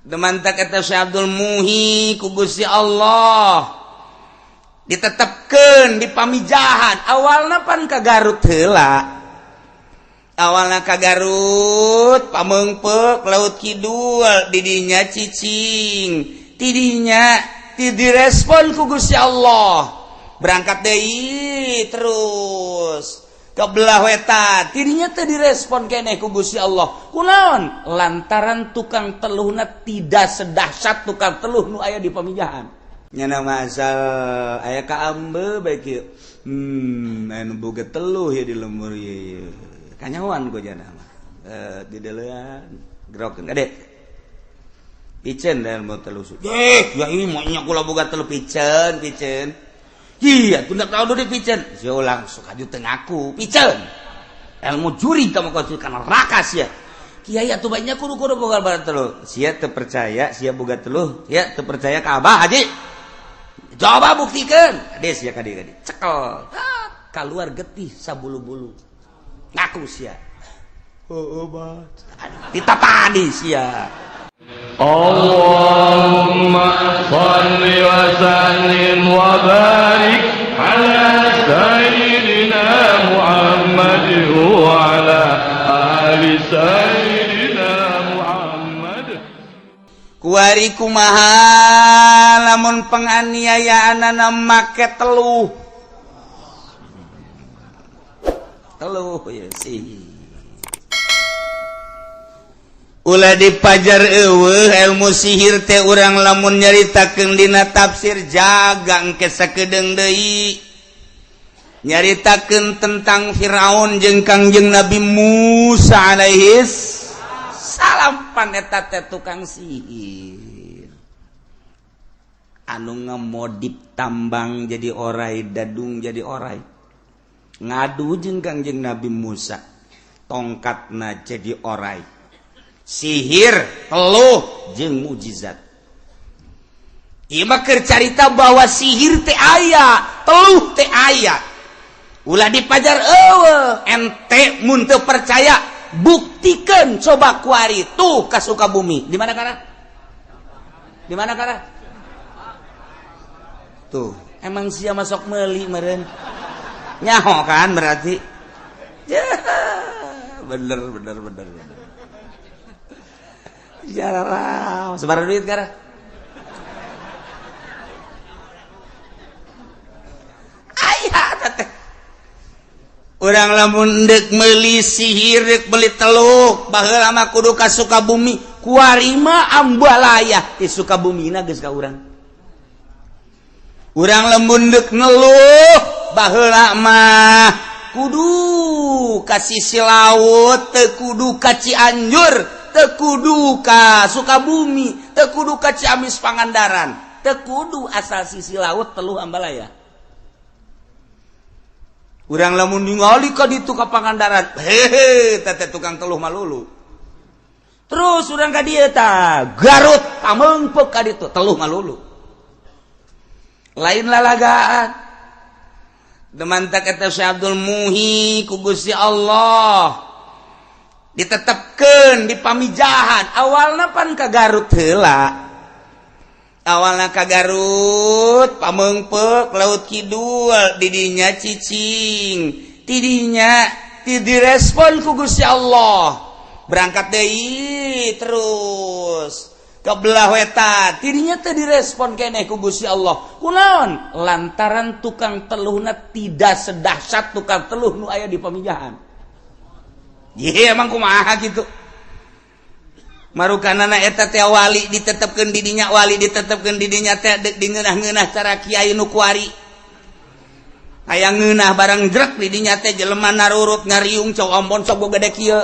Demantak eta Syekh Abdul Muhi ku Gusti Allah ditetepkeun di pamijahan. Awalna pan ka Garut heula. Awalna ka Garut, Pameungpeuk, Laut Kidul, didinya cicing. Tidinya direspon ku Gusti Allah. Berangkat deui terus ke belah wetan, tidinya teu direspon keneh ku Gusti Allah. Kunaon? Lantaran tukang teluhna tidak sedahsyat tukang teluh nu aya di pamijahan. Nyana masal aya ka ambe bae kieu. Anu boga teluh ya di lembur ieu. Kanyawan ku jana mah. Di deulean gerokeun gade. Piceun da ilmu teluh. Ya ini mah nya kula boga teluh piceun. Iya, tunda tahu dulu piceun. Sia ulang suka ju teu ngaku piceun. Ilmu juri kamu kau kana rakas ya. Kiai atuh banyak kudu boga barat teluh. Sia teu percaya, sia boga teluh, ya teu percaya ka Abah Haji. Coba buktikeun. Ades ya kadi. Cekel. Kaluar getih sabulu-bulu. Ngaku sia. Abah. Ditapani sia. Allahumma salli wa sallim wa barik ala sayyidina Muhammad wa ala ali sayyidina Muhammad. Kuari kumaha lamun penganiayaanana make teluh ya sih. Ulah dipajar eueuh ilmu sihir teh urang lamun nyaritakeun dina tafsir jaga engke sakedeung deui. Nyaritakeun tentang Firaun jeung Kangjeng Nabi Musa alaihis salam pan eta teh tukang sihir. Anu ngamodip tambang jadi orai, dadung jadi orai. Ngadu jeung Kangjeng Nabi Musa, tongkatna jadi orai. Sihir, teluh, jeung mujizat. Ieu mah keur carita bahwa sihir teh aya, teluh teh aya. Ulah dipajar eueuh, ente mun teu percaya, buktikeun coba kuari tuh ka Sukabumi. Di mana kana? Di mana kana? Tuh, emang sia masuk meuli meureun. Nyaho kan berarti? Ya, bener. Jarang, sebarang duit gara. Ayah teh. Urang lamun deuk meuli sihir, deuk meuli teluh, baheula mah kudu ka Sukabumi. Kuari mah ambalaya di Sukabumina geus ka urang. Urang lamun deuk neluh, baheula mah kudu ka sisi laut, teu kudu ka Cianjur. Teu kudu ka Sukabumi, teu kudu ka Ciamis Pangandaran, teu kudu asal sisi laut teluh ambalaya. Urang lamun ningali ka ditu ka Pangandaran, hehe, teh tukang teluh malulu. Terus urang ka dieu tah, Garut, Pameungpeuk ka ditu, teluh malulu. Lain lalagaan. Demantak eta Syekh Abdul Muhi ku Gusti Allah. Ditetepkeun di pamijahan. Awalna pan ka Garut heula. Awalna ka Garut, Pameungpeuk, Laut Kidul, didinya cicing. Tidinya direspon ku Gusti Allah. Berangkat deui terus ke belah wetan. Tidinya teu direspon keneh ku Gusti Allah. Kunaon? Lantaran tukang teluhna tidak sedahsyat tukang teluh nu aya di pamijahan. Iya emang kumaha gitu. Marukanana eta teh wali ditetepkeun di dinya, wali ditetepkeun di dinya teh deuk dingeunah-ngeunah cara kiai nu kuari. Aya ngeunah barang jrek di dinya teh jelema narurut ngariung cok ombon sok boga gede kieu.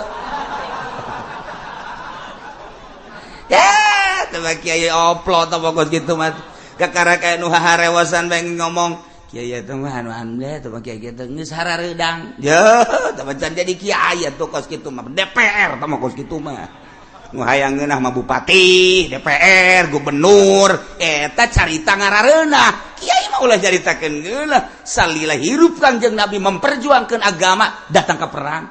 Ya, teh kiai oplo teh pokok kitu mah. Kakara kaya nu harewasan bae ngomong kiai eta mah anu teh teh kiai kitu geus harareudang. Ya, teh can jadi kiai atuh kos kitu mah DPR teh mah kos kitu mah. Nu hayang ngeunah mah bupati, DPR, gubernur, eta carita ngarareunah. Kiai mah ulah caritakeun geunah salila hirup Kangjeng Nabi memperjuangkeun agama datang ke perang.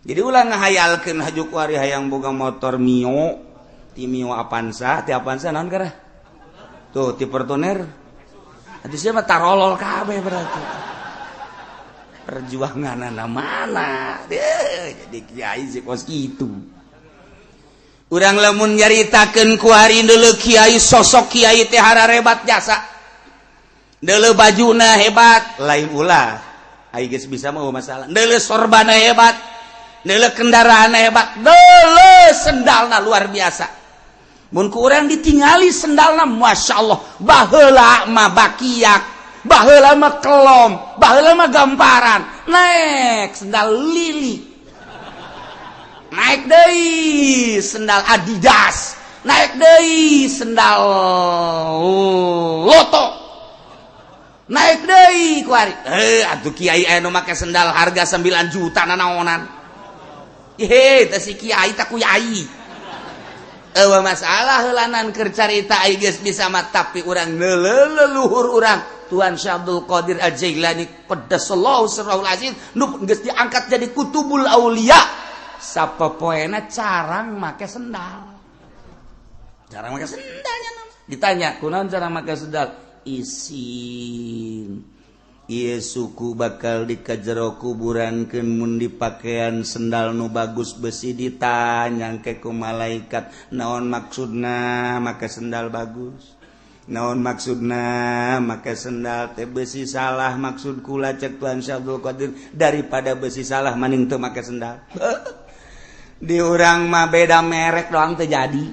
Jadi ulah ngahayalkeun hajuk kuari hayang boga motor Mio, Timio Avanza, ti Avanza naon kara? Tuh, ti Fortuner. Atuh sia mah tarolol kabeh berarti. Perjuangan mana? Jadi kiai si kos kitu. Urang lamun nyaritakeun ku hari deuleu kiai sosok kiai teh hararebat jasa. Deuleu bajuna hebat, lain ulah. Ai geus bisa mah masalah. Deuleu sorbana hebat, deuleu kendaraana hebat, deuleu sendalna luar biasa. Mun ku urang ditingali sendalna masyaallah, baheula mah bakiak, baheula mah kelom, baheula mah gamparan. Naik sendal lili. Naik deui sendal Adidas, naik deui sendal Loto, naik deui kuari. Atuh kiai anu make sendal harga 9 juta nanaonan. Teh si kiai tak kuyai. Eueuh masalah heulanan keur carita ai geus bisa mah tapi urang leluhur urang Tuan Syekh Abdul Qadir Al-Jailani qaddasallahu sirrahul aziz nu geus diangkat jadi kutubul aulia. Sapopoena carang make sendal. Carang make sendalnya nama. Ditanya, kunaon cara make sendal? Isin. Ieu suku bakal dikajero kuburankeun mun dipakean sendal nu bagus besi ditanya ke ku malaikat, naon maksudna make sendal bagus? Naon maksudna make sendal teh besi salah maksud kula cek Tuan Syekh Abdul Qadir daripada besi salah mending teu make sendal. Di urang mah beda merek doang terjadi.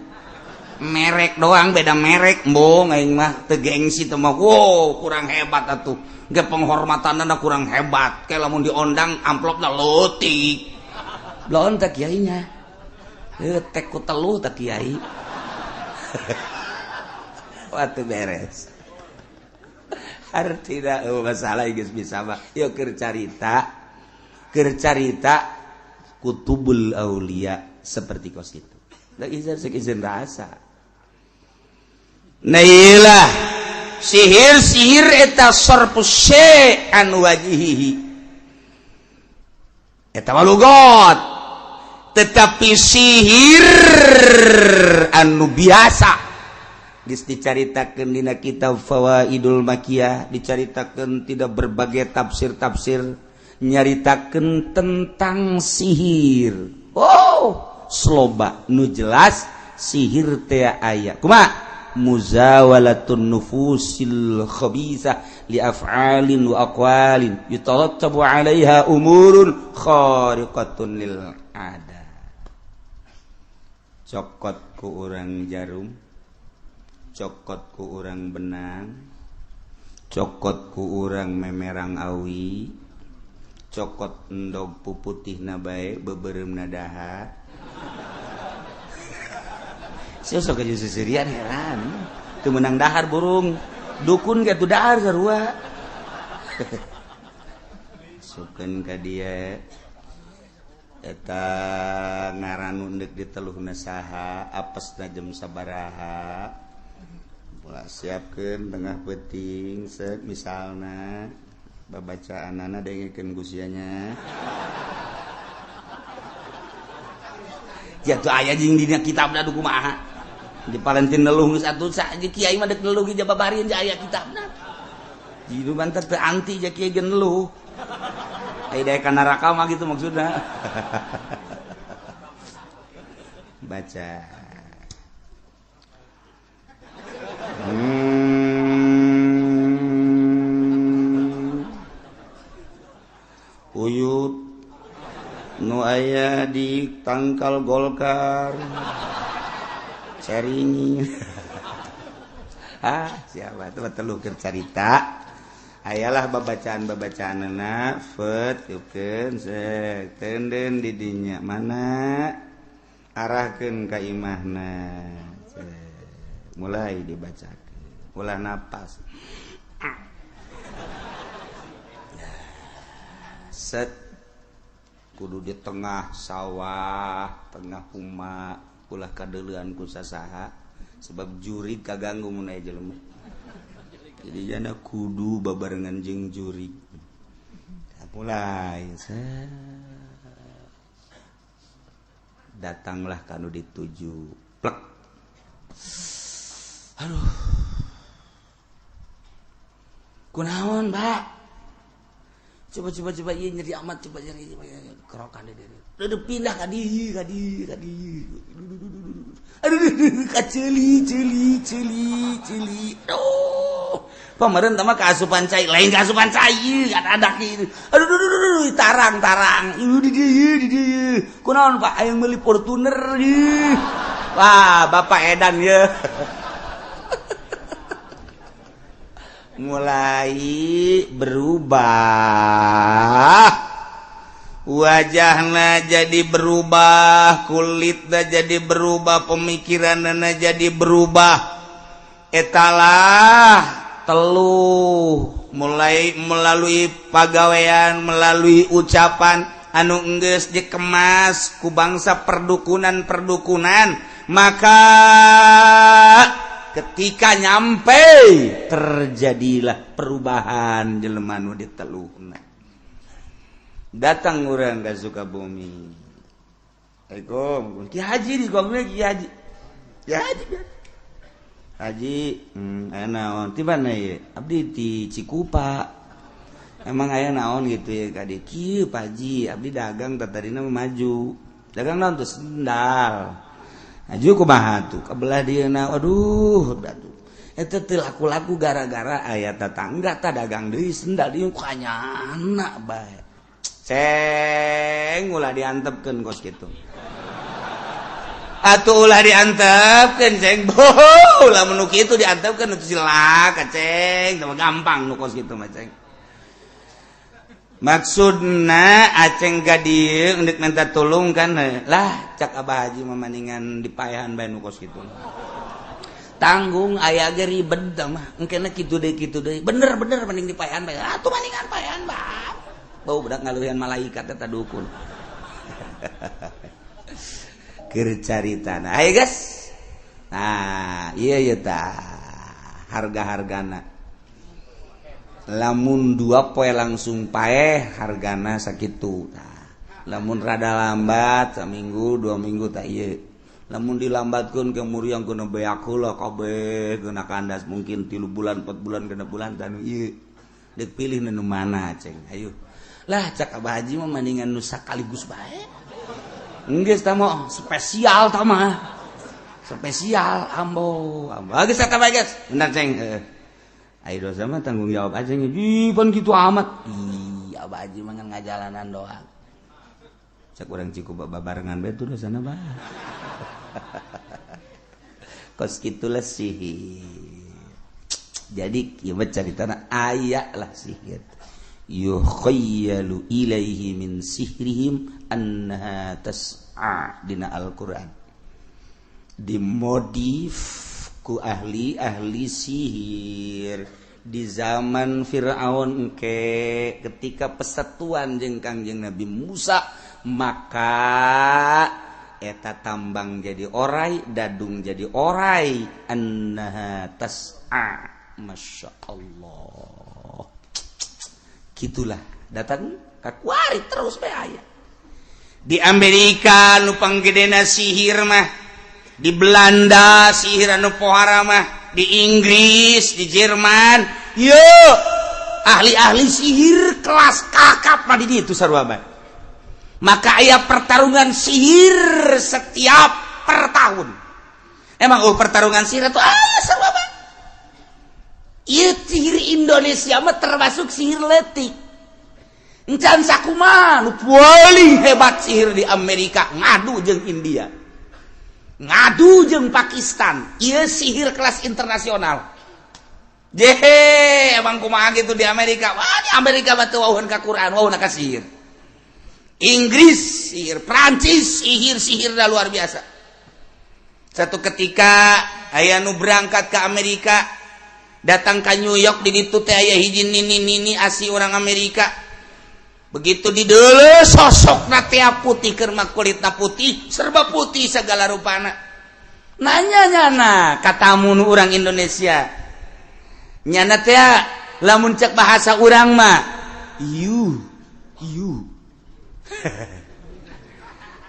Merek doang beda merek, mbong aing mah teu gengsi teh mah. Wow, kurang hebat atuh. Ge penghormatanna kurang hebat. Kayak lamun diondang amplopna leutik. Laon teh kiai nya. Tek ku teluh teh kiai. Waktu beres. Artina masalah geus bisa mah. Yuk keur carita kutubul aulia seperti kos itu. Da izin rasa. Nailah sihir eta sarfu syai'an wajhihi. Eta walugot. Tetapi sihir anu biasa geus dicaritakeun dina kitab Fawaidul Makiyah, dicaritakeun tidak berbagai tafsir-tafsir nyaritakeun tentang sihir. Oh, sloba nu jelas sihir teh aya. Kumaha? Muzawalatun nufusil khabisah li af'alin wa aqwalin yutarattabu 'alaiha umurun khariqatun lil 'ada. Cokot ku urang jarum, cokot ku urang benang, cokot ku urang memerang awi, cokot endog puputihna bae beubereumna dahar. Sia sok aja seserian heran. Teu meunang dahar burung. Dukun ge tu dahar sarua. Sukeun ka dieu eta ngaran undek di teluhna saha, apesna jam sabaraha. Ulah siapkeun tengah peuting seuk misalna babacaanana dengekeun gusianya. Jatuh aya jeung dina kitabna du kumaha. Di palentin neluh geus atuh saja kiai mah deuk neluh ge babarieun ja aya kitabna. Jiru bantet teu anti ja kiai ge neluh. Ai daek ka neraka mah gitu maksudna. Baca. Uyut nu aya di tangkal Golkar caringi. Siapa tuh telu keur carita ayalah babacaan-babacaanna fet yukeun sek tenden di dinya mana arahkeun ka imahna mulai dibacakeun ulah napas set kudu di tengah sawah tengah huma ulah kadeulean ku sasaha sebab jurig kaganggu mun aya jelema. Jadi jana kudu babarengan jeung jurig. Mulai datanglah kanu dituju. Plek. Aduh. Kunaon, Mbak? Coba ieu nyeri amat, coba nyeri kerokan deh. Udah pindah ka dieu. Aduh, kaceli. Aduh. Pamereun teh mah kaasupan cai, lain kaasupan cai, ada kieu. Aduh, tarang. Di dieu. Kunaon, Pak? Aya meuli Fortuner ieu. Wah, Bapak edan ya. Mulai berubah, wajahna jadi berubah, kulitna jadi berubah, pemikiranna jadi berubah. Etalah teluh mulai melalui pagawean, melalui ucapan anu enggeus dikemas ku bangsa perdukunan, maka ketika nyampe terjadilah perubahan jelema nu diteluhna. Datang urang ka Sukabumi. Assalamualaikum. Ki Haji di gongna Ki Haji. Haji, aya naon? Ti mana ye? Abdi ti Cikupa. Emang aya naon gitu ya ka dieu? Kieu Pak Haji, abdi dagang tatarina maju. Dagang naon tuh sendal. Aju kumaha tuh kabelah dieuna, aduh datuh eta teh laku-laku gara-gara aya tetangga tah dagang deui sendal dieu kanyana bae ceng ulah diantepkeun kos kitu atuh ulah diantepkeun ceng boh lamun nu kitu diantepkeun atuh silaka ceng teu gampang nu kos kitu mah ceng. Maksudna aceng ka dieu endek minta tolong kan lah cak Abah Haji mamaningan dipaehan bae nu kos kitu. Tanggung aya ge ribet mah engkena kitu deui bener mending dipaehan bae atuh maningan paehan Bang. Bau budak ngaluhian malaikat eta dukun. Keur caritana. Ayo guys. Nah, ieu tah harga-hargana. Lamun 2 poe langsung paeh hargana sakitu. Lamun rada lambat saminggu 2 minggu tak ieu. Lamun dilambatkeun ke muriang kena beak heula kabeh kena kandas mungkin 3 bulan 4 bulan kena bulan tanu ieu. Deuk pilih nu mana ceng. Ayo. Lah cak Abah Haji mah mendingan nu sakaligus bae. Enggeus tah mah spesial tah mah. Spesial ambo. Geus eta bae guys. Bener ceng. Ayo dosa mah tanggung jawab aja nih, pan gitu amat. Iya, Abah Haji mah ngajalanan doang. Cak urang Cikupa babarengan bae tuh dosana bah. Kos kitu lah sihir. Jadi ieu mah caritana aya lah sihir. Yukhayyalu ilaihi min sihrihim annaha tas'a dina Al-Qur'an. Dimodif ku ahli sihir di zaman Fir'aun ketika persatuan jeung Kangjeng Nabi Musa maka eta tambang jadi orai dadung jadi orai annaha tas'a masyaallah gitulah datang kakuari terus bae aya di Amerika nu panggedena sihir mah di Belanda sihir anu pohara mah, di Inggris, di Jerman, yo ahli-ahli sihir kelas kakap mah di ditu sarua bae. Maka aya pertarungan sihir setiap per tahun. Emang pertarungan sihir itu sarua bae. Ieu sihir Indonesia mah termasuk sihir leutik. Encan sakumaha nu paling hebat sihir di Amerika ngadu jeung India. Ngadu jeung Pakistan, ieu sihir kelas internasional. Jehe, emang kumaha gitu di Amerika? Wah, di Amerika mah teu wauheun ka Quran, wauheun ka sihir. Inggris sihir, Prancis sihir dah luar biasa. Satu ketika aya nu berangkat ke Amerika, datang ke New York di ditu teh aya hiji nini asi orang Amerika. Begitu di deuleu sosokna teh putih keur mah kulitna putih, serba putih segala rupana. Nanya-nyana ka tamu nu urang Indonesia. Nyana teh lamun cek bahasa urang mah you.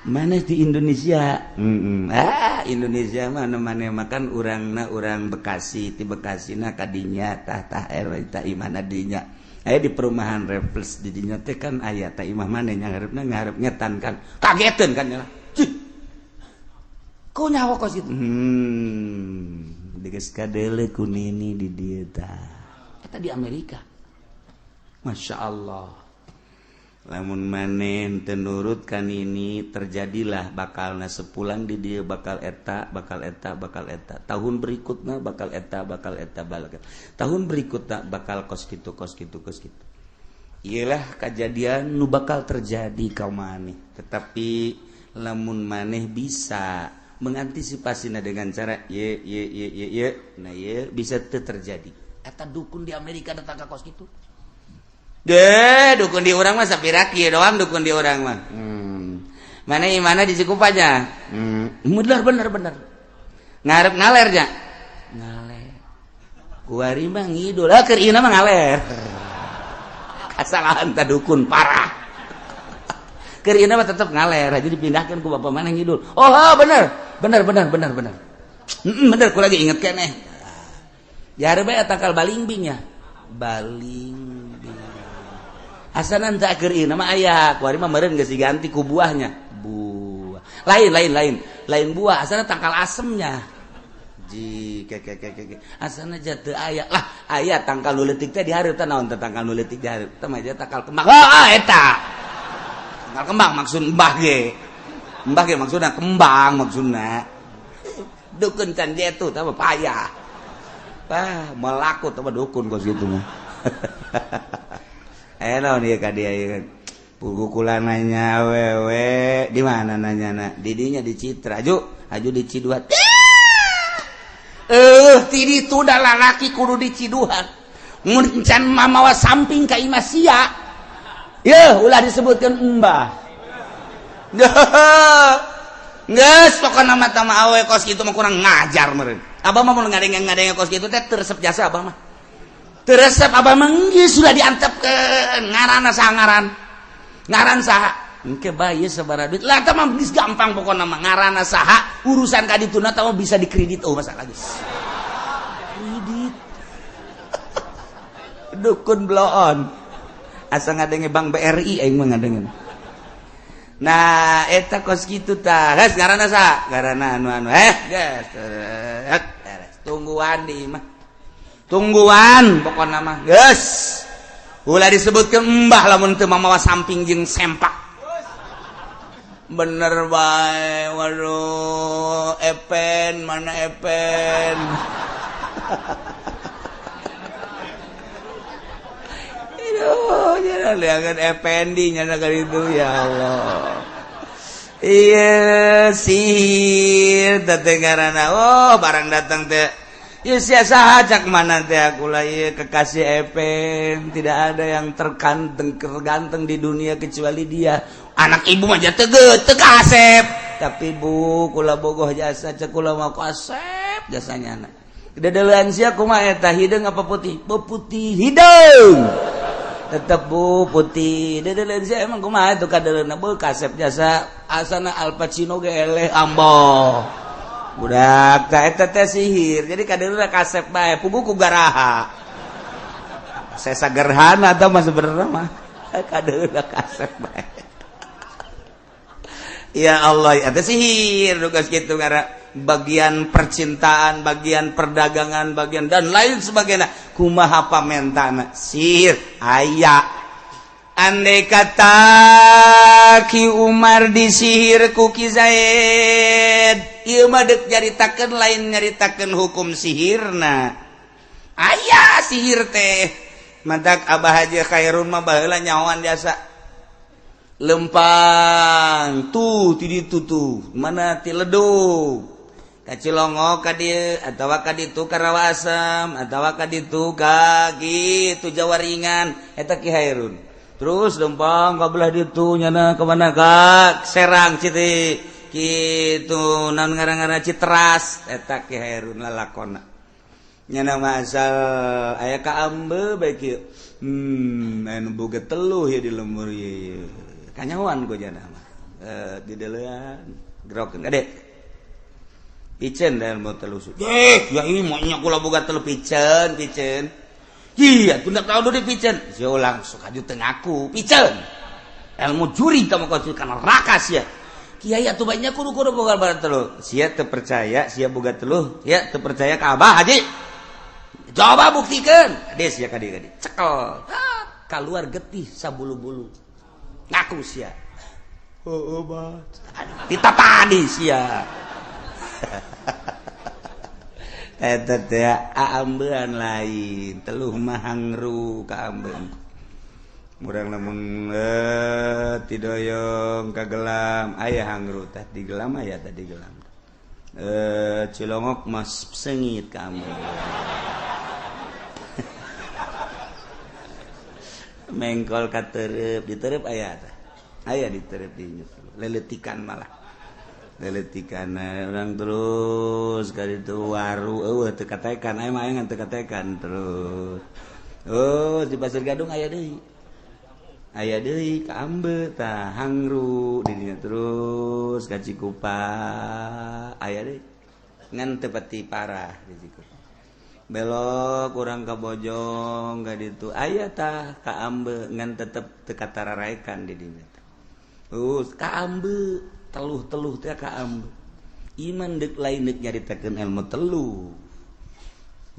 maneh di Indonesia. Indonesia mana makan urang Bekasi ti Bekasina kadinya tah eta imah dinya aya di perumahan Reflex di dinya teh kan aya tah imah maneh ngarep ngetan kan kageteun kan ya ku nyawa kos kitu digeus kadeuleu ku nini di dieu tah eta di Amerika. Masya Allah. Lamun maneh teu nurut kan ini terjadilah bakalna sepulang di dia bakal eta tahun berikutnya bakal eta tahun berikutnya bakal kos kitu iyalah kejadian nu bakal terjadi kaum maneh tetapi lamun maneh bisa mengantisipasinya dengan cara nah bisa teu terjadi eta dukun di Amerika datang ka kos kitu. Dukun di orang mah sapiraki doang dukun di orang mah. Mana di Cikupanya? Bener. Ngarep ngalernya. Ngaler. Kuari mah ngidul. Keur ieu mah ngaler. Kasalahan ta dukun parah. Keur ieu mah tetep ngaler, aja dipindahkeun ku bapak mana ngidul. Oh, bener. Bener. Bener ku lagi inget keneh. Jare bae tangkal balingbing ya. Balingbing. Asanan tak keur ieu mah aya, kuari mah meureun geus diganti ku buahnya. Buah. Lain buah, asalna tangkal asemnya. Asalna ja teu aya. Lah, aya tangkal nu leutik teh di hareup teh naon teh tangkal nu leutik di hareup? Teh mah tangkal kembang. Eta. Tangkal kembang maksud mbah ge. Mbah ge maksudna kembang maksudna. Dukun can jetu teh payah. Melaku teh dukun kos kitu mah. Naon ieu ka dia ieu pugu kula nanya wewe di mana nanyana di dinya di Citra aju di Ciduhat ti ditu da lalaki kudu di Ciduhat mun can mamawa samping ka imah sia yeuh ulah disebutkeun embah geus pokona mah tah awe kos kitu mah kurang ngajar meureun abah mah mun ngadenge kos kitu teh teu resep jasa abah mah teresep abah menggi sudah diantepkeun ngaranna saha ngaran saha engke bae sabaraha duit lah tah mah geus gampang pokona mah ngaranna saha urusan ka dituna tah mah bisa dikredit masalah geus kredit dukun bloon asa ngadenge Bank BRI aing mah ngadenge nah eta kos kitu tah geus ngaranna saha ngaranna anu geus tungguan di mah tungguan pokokna mah geus ulah disebutkeun embah lamun teu mamawa samping jeung sempak bener bae waduh epen mana epen aduh jangan lihat ependi nya kali itu ya Allah iya sihir teh ngaranna oh barang datang teh ya siasa ajak mana teh aku lah ya kekasih Epen tidak ada yang terganteng di dunia kecuali dia anak ibu mah teu kasep tapi bu kula bogoh jasa cek kula mau kasep jasanya anak dadeuleun sia kumaha eta hideung apa putih putih hideung tetep bu putih dadeuleun sia emang kumaha itu kadeuleuna bu kasep jasa asana Al Pacino ge eleh amboh budak teh eta teh sihir jadi kadeurna kasep bae pugu ku garaha sesa gerhana tah mah sebenarnya mah kadeurna kasep bae ya Allah eta sihir tugas kitu gara bagian percintaan bagian perdagangan bagian dan lain sebagainya kumaha pamentana sihir aya andai kata Ki Umar disihir ku Ki Zaid ieu mah deuk nyaritakeun lain nyaritakeun hukum sihirna aya sihir teh mantak Abah Haji Khairun mah baheula nyahoan biasa lempang tuh ti ditu tuh mana ti ledug ka Cilongo ka dieu atawa ka ditu ka Rawasem atawa ka ditu ka kitu Jawaringan eta Ki Khairun terus lempang ka belah ditu nyana ka mana ka Serang Citi kitu naon ngaranna Citras eta Ki Khairun lalakonna nyana masal aya ka ambe bae kieu anu boga teluh ya di lembur ieu kanyawan ku jana mah di delean gerokeun gede piceun da ilmu telu ya ini maunya kula boga telu piceun iya tunda tahu di piceun sia ulang sok aju teu ngaku piceun ilmu juri kamu kau kana rakas ya kiai atuh banyak kudu boga barang telu sia teu percaya sia boga telu ya teu percaya ka Abah Haji coba buktikeun ade sia ka dieu cekel kaluar getih sabulu-bulu ngaku sia obat ditapani sia eta teh aambeun lain teluh mah hangru ka ambeun urang lamun ti doyong ka gelam aya hangru tah di gelam aya tah di gelam cilongok mas sengit ka ambeun mengkol ka teureub di teureub aya tah aya di teureub di leletikan malah leletikan orang terus ka ditu waru teu katekan aya mah ngan teu katekan terus di Pasir Gadung aya deui ka Ambe tah hangru di dinya terus ka Cikupa aya deui ngan teu pati parah di Cikupa belok urang ka Bojong ka ditu aya tah ka Ambe ngan tetep teu katararaekan di dinya ka Ambe teluh teh ka Ambe iman deuk lain deuk nyaritakeun ilmu teluh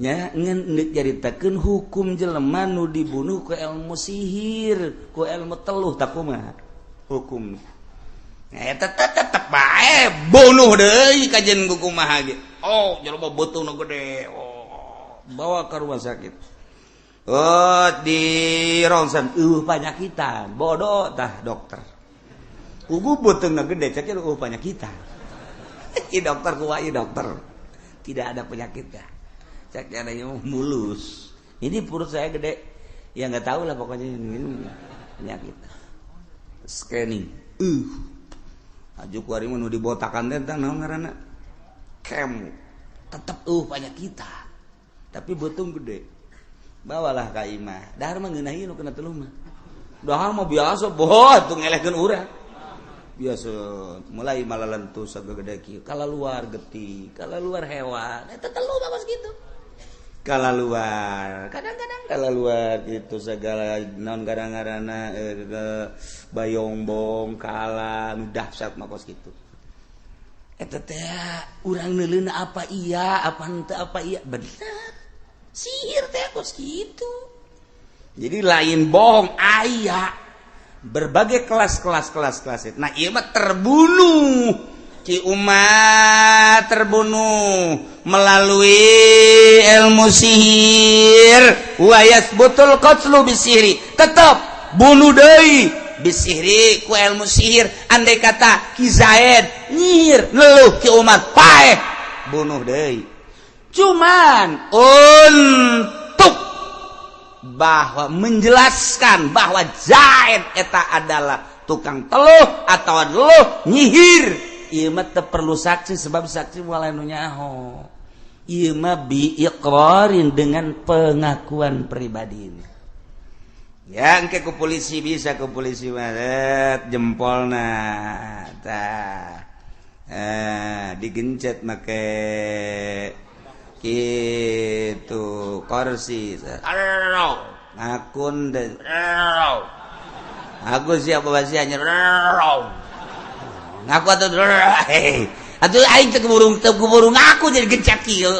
nya ngan deuk nyaritakeun hukum jelema nu dibunuh ku ilmu sihir ku ilmu teluh tah kumaha hukum eta tetep bae bunuh deui kajen ku kumaha ge jelema beutungna gede bawa ka rumah sakit di rongsan panyakitan bodoh tah dokter ugu beutungna gede cek penyakitan i dokter kumaha dokter tidak ada penyakitnya cek adanya mulus ini perut saya gede ya nggak tahu lah pokoknya ini penyakit scanning aju kuari nu dibotakan teh tah naon ngaranna kem tetep penyakitan tapi beutung gede bawalah ka imah dahar mah ngeunahi nu kena teluh mah dahar mah biasa boh tuh ngelehkeun urang biasa mulai malalentu sagede kieu kalaluar getih kalaluar hewan eta telu bagus gitu kalaluar kadang-kadang kalaluar gitu segala naon garang-garana bayombong kala nu dahsyat mah kos kitu eta teh urang neuleuna apa iya apa henteu apa iya bener sihir teh kos kitu jadi lain bohong aya berbagai kelas. Nah, ieu mah terbunuh. Ki umat terbunuh melalui ilmu sihir. Wa yasbutul qatlu bisihri. Tetap bunuh deui bisihri ku ilmu sihir. Andai kata Ki Zaid nyihir neluh ki umat paeh bunuh deui. Cuman untuk bahwa menjelaskan bahwa Zaid eta adalah tukang teluh atau teluh nyihir ieu mah teu perlu saksi sebab saksi moal anu nyaho ieu mah biiqrarin dengan pengakuan pribadi ya engke ku polisi bisa ku polisi mah jempolna tah digencet make gitu kursi akun deh aku siapa bahasanya ngaku atuh aing teu kuburu ngaku jadi gencet kieu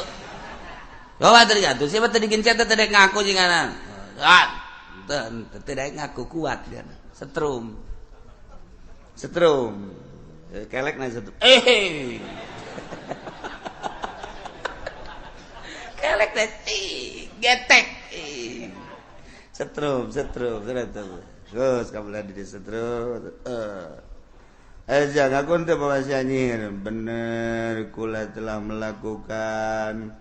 bawa tadi atuh siapa tadi gencet teh dek ngaku jinganan teu dek ngaku kuat dia setrum kelek na setrum kelek teh getek setrum terus kabelah di setrum aja ngakun teh bahasa nyir bener kula telah melakukan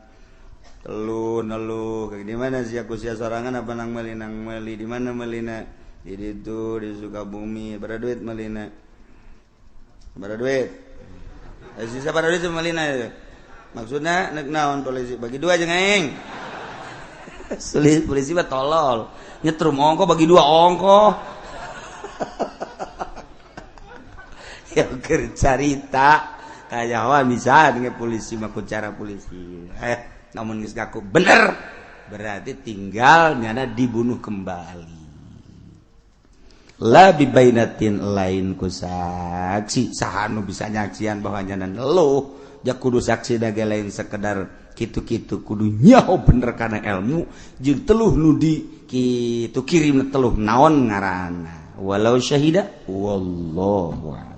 teluh di mana sih aku sia sorangan apa nang meli di mana melina di itu di Sukabumi berapa duit melina berapa duit sisa berapa duit melina maksudnya nek naon polisi bagi dua aja ngeng polisi mah tolol nyetrum ongko bagi dua ongko ya carita kayak bisa dengan polisi mah cara polisi namun geus ngaku bener berarti tinggal nyana dibunuh kembali la bibainatin lain ku saksi sahanu bisa nyaksian bahwa nyana lo ja kudu saksi dage lain sekedar kitu-kitu kudu nyaho bener karena ilmu jeung teluh nudi kitu kirim teluh naon ngaranna walau syahida wallahu